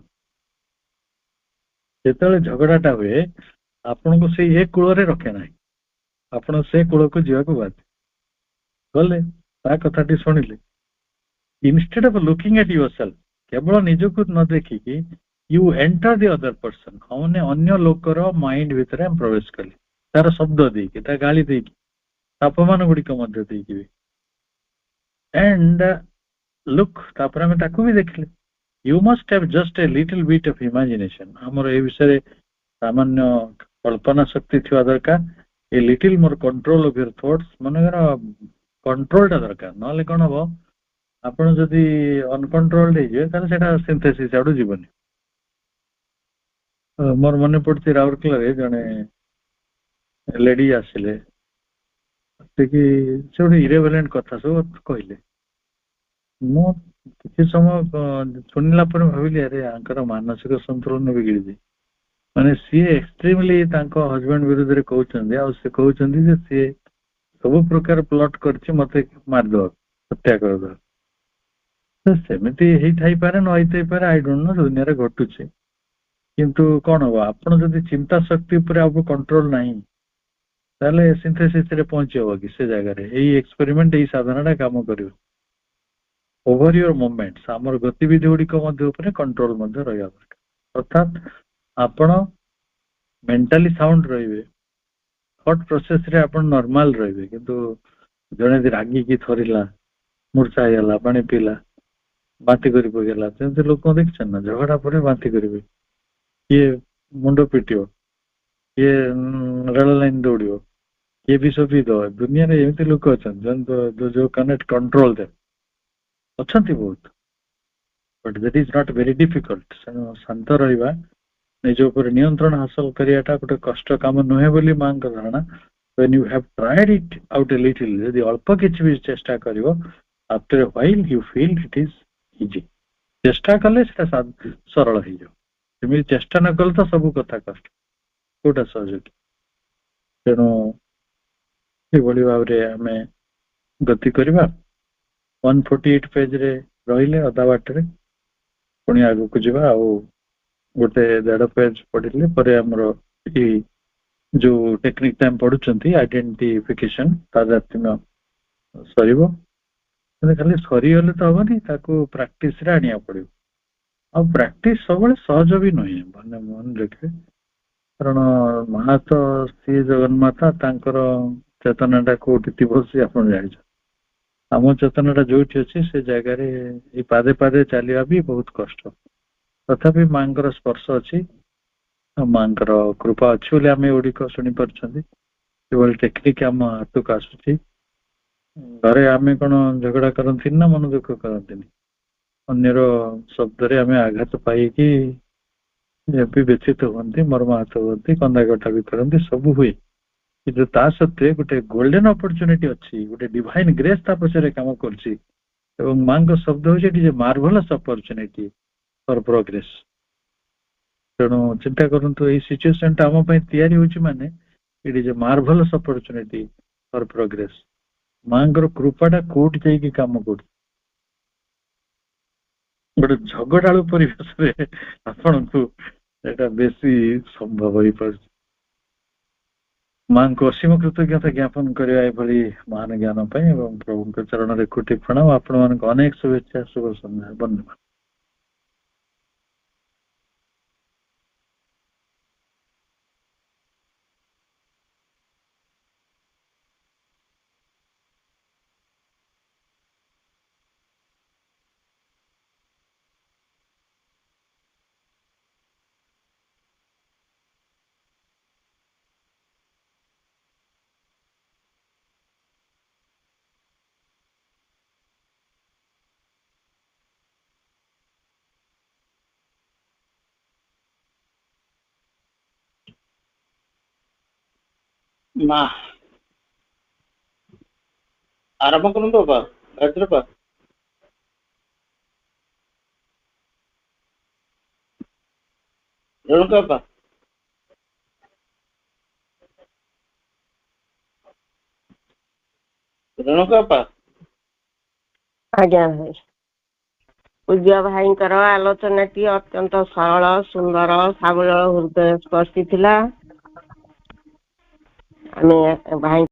ଯେତେବେଳେ ଝଗଡାଟା ହୁଏ ଆପଣଙ୍କୁ ସେଇ ଏ କୂଳରେ ରଖେ ନାହିଁ, ଆପଣ ସେ କୂଳକୁ ଯିବାକୁ ବାଧ୍ୟ। ଗଲେ ତା କଥାଟି ଶୁଣିଲେ, instead of looking at yourself, କେବଳ ନିଜକୁ ନ ଦେଖିକି you enter the other person, ଅନ୍ୟ ଲୋକର ମାଇଣ୍ଡ ଭିତରେ ଆମେ ପ୍ରବେଶ କଲେ, ତାର ଶବ୍ଦ ଦେଇକି, ତା ଗାଳି ଦେଇକି, ତାପମାନ ଗୁଡିକ ମଧ୍ୟ ଦେଇକି ବି। and look, ତାପରେ ଆମେ ତାକୁ ବି ଦେଖିଲେ। you must have just a little bit of imagination। ଆମର ଏ ବିଷୟରେ ସାମାନ୍ୟ କଳ୍ପନା ଶକ୍ତି ଥିବା ଦରକାର। a little more control of your thoughts, ମନେକର କଣ୍ଟ୍ରୋଲ ଟା ଦରକାର। ନହେଲେ କଣ ହବ, ଆପଣ ଯଦି ଅନକଣ୍ଟ୍ରୋଲଡ ହେଇଯିବେ ତାହେଲେ ସେଟା ସିନ୍ଥେସିସ୍ ଆଡୁ ଯିବନି। ମୋର ମନେ ପଡୁଛି ରାଉରକେଲାରେ ଜଣେ ଲେଡି ଆସିଲେ, ସେ ଗୋଟେ ଇରେଭେଲେଣ୍ଟ କଥା ସବୁ କହିଲେ। ମୁଁ କିଛି ସମୟ ଶୁଣିଲା ପରେ ଭାବିଲି, ଆରେ ଆଙ୍କର ମାନସିକ ସନ୍ତୁଳନ ବିଗିଡିଛି। ମାନେ ସିଏ ଏକ୍ସଟ୍ରିମଲି ତାଙ୍କ ହଜବେଣ୍ଡ ବିରୁଦ୍ଧରେ କହୁଛନ୍ତି, ଆଉ ସେ କହୁଛନ୍ତି ଯେ ସିଏ ସବୁ ପ୍ରକାର ପ୍ଲଟ କରିଛି ମତେ ମାରିଦବାକୁ, ହତ୍ୟା କରିଦବାକୁ। ସେମିତି ହେଇଥାଇପାରେ, ନ ହେଇଥାଇପାରେ, ଆଇ ଡୋଣ୍ଟ ନୋ, ଦୁନିଆରେ ଘଟୁଛି। କିନ୍ତୁ କଣ ହବ, ଆପଣ ଯଦି ଚିନ୍ତା ଶକ୍ତି ଉପରେ ଆଉ କଣ୍ଟ୍ରୋଲ ନାହିଁ ତାହେଲେ ସିନ୍ଥେସିସ୍ ରେ ପହଞ୍ଚି ହବ କି ସେ ଜାଗାରେ? ଏଇ ଏକ୍ସପେରିମେଣ୍ଟ, ଏଇ ସାଧନାଟା କାମ କରିବ। ଓଭର ୟୁର ମୁଭମେଣ୍ଟସ୍, ଆମର ଗତିବିଧି ଗୁଡିକ ମଧ୍ୟ ଉପରେ କଣ୍ଟ୍ରୋଲ ମଧ୍ୟ ରହିବା ଦରକାର। ଅର୍ଥାତ୍ ଆପଣ ମେଣ୍ଟାଲି ସାଉଣ୍ଡ ରହିବେ, ଥଟ୍ ପ୍ରୋସେସ ରେ ଆପଣ ନର୍ମାଲ ରହିବେ। କିନ୍ତୁ ଜଣେ ଯଦି ରାଗିକି ଥରିଲା, ମୂର୍ଚ୍ଛା ହେଇଗଲା, ପାଣି ପିଇଲା, ବାନ୍ତି କରି ପକେଇଲା, ସେମିତି ଲୋକ ଦେଖିଛନ୍ତି ନା, ଝଗଡା ପରେ ବାନ୍ତି କରିବେ, କିଏ ମୁଣ୍ଡ ପିଟିବ, କିଏ ରେଳ ଲାଇନ ଦୌଡିବ, କିଏ ବିଷ ପିଇଦବ। ଦୁନିଆରେ ଏମିତି ଲୋକ ଅଛନ୍ତି ଯୋଉ କାନେକ୍ଟ କଣ୍ଟ୍ରୋଲ ଦେମ୍, ଅଛନ୍ତି ବହୁତ, but that is not very difficult. ଶାନ୍ତ ରହିବା, ନିଜ ଉପରେ ନିୟନ୍ତ୍ରଣ ହାସଲ କରିବାଟା ଗୋଟେ କଷ୍ଟ କାମ ନୁହେଁ ବୋଲି ମାଙ୍କ ଧାରଣା। when you have tried it out a little, ଯଦି ଅଳ୍ପ କିଛି ବି ଚେଷ୍ଟା କରିବ, after a while you feel it is easy। ଚେଷ୍ଟା କଲେ ସେଟା ସରଳ ହେଇଯିବ। ସେମିତି ଚେଷ୍ଟା ନ କଲେ ତ ସବୁ କଥା କଷ୍ଟ, କୋଉଟା ସହଜ କି? ତେଣୁ ଏଭଳି ଭାବରେ ଆମେ ଗତି କରିବା। 148 ପେଜରେ ରହିଲେ ଅଧା ବାଟରେ, ପୁଣି ଆଗକୁ ଯିବା। ଆଉ ଗୋଟେ 1.5 ପେଜ ପଢିଲେ ପରେ ଆମର ଏଇ ଯୋଉ ଟେକ୍ନିକ ଟା ପଢୁଛନ୍ତି ଆଇଡେଣ୍ଟିଫିକେସନ, ତାଦାତ୍ମ୍ୟ ସରିବ। ଖାଲି ସରିଗଲେ ତ ହବନି, ତାକୁ ପ୍ରାକ୍ଟିସରେ ଆଣିବାକୁ ପଡିବ। ଆଉ ପ୍ରାକ୍ଟିସ ସବୁବେଳେ ସହଜ ବି ନୁହେଁ, ମାନେ ମନେ ରଖିବେ। କାରଣ ମା ତ ସିଏ ଜଗନ୍ମାତା, ତାଙ୍କର ଚେତନାଟା କୋଉଠି ଥିବ ସେ ଆପଣ ଜାଣିଛନ୍ତି। ଆମ ଚେତନାଟା ଯୋଉଠି ଅଛି ସେ ଜାଗାରେ ଏଇ ପାଦେ ପାଦେ ଚାଲିବା ବି ବହୁତ କଷ୍ଟ। ତଥାପି ମାଙ୍କର ସ୍ପର୍ଶ ଅଛି, ମାଙ୍କର କୃପା ଅଛି ବୋଲି ଆମେ ଏଗୁଡିକ ଶୁଣିପାରୁଛନ୍ତି। ସେଭଳି ଟେକ୍ନିକ ଆମ ହାତକୁ ଆସୁଛି। ଘରେ ଆମେ କଣ ଝଗଡା କରନ୍ତିନି ନା ମନ ଦୁଃଖ କରନ୍ତିନି? ଅନ୍ୟର ଶବ୍ଦରେ ଆମେ ଆଘାତ ପାଇକି ବି ବ୍ୟଥିତ ହୁଅନ୍ତି, ମର୍ମାହତ ହୁଅନ୍ତି, କନ୍ଦାକଟା ବି କରନ୍ତି, ସବୁ ହୁଏ। କିନ୍ତୁ ତା ସତ୍ତ୍ୱେ ଗୋଟେ ଗୋଲ୍ଡେନ ଅପରଚୁନିଟି ଅଛି, ଗୋଟେ ଡିଭାଇନ ଗ୍ରେସ ତା ପଛରେ କାମ କରୁଛି। ଏବଂ ମାଙ୍କ ଶବ୍ଦ ହଉଛି ଏଠି ଯେ ମାର୍ଭଲସ୍ ଅପରଚୁନିଟି ଫର ପ୍ରୋଗ୍ରେସ। ତେଣୁ ଚିନ୍ତା କରନ୍ତୁ, ଏଇ ସିଚୁଏସନ ଟା ଆମ ପାଇଁ ତିଆରି ହଉଛି ମାନେ ଇଟ୍ is a marvellous opportunity for progress. ମାଙ୍କର କୃପାଟା କୋଉଠି ଯାଇକି କାମ କରୁଛି। ଗୋଟେ ଝଗଡାଳୁ ପରିବେଶରେ ଆପଣଙ୍କୁ ଏଟା ବେଶୀ ସମ୍ଭବ ହେଇପାରୁଛି। ମାଙ୍କୁ ଅସୀମ କୃତଜ୍ଞତା ଜ୍ଞାପନ କରିବା ଏଭଳି ମହାନ ଜ୍ଞାନ ପାଇଁ, ଏବଂ ପ୍ରଭୁଙ୍କ ଚରଣରେ କୋଟି ପ୍ରଣାମ। ଆପଣମାନଙ୍କୁ ଅନେକ ଶୁଭେଚ୍ଛା, ଶୁଭ ସନ୍ଧ୍ୟା, ଧନ୍ୟବାଦ। ମା ଆରମ୍ଭ କରନ୍ତୁ ବାପା ଗାୟତ୍ରୀ ବାପା। ରେଣୁକା ବାପା ରେଣୁକା ବାପା। ଆଜ୍ଞା ଭାଇ। ପୂଜ୍ୟ ଭାଇଙ୍କର ଆଲୋଚନାଟି ଅତ୍ୟନ୍ତ ସରଳ ସୁନ୍ଦର ସାବଳ ହୃଦୟ ସ୍ପର୍ଶୀ ଥିଲା। ଆମେ ଭାଇ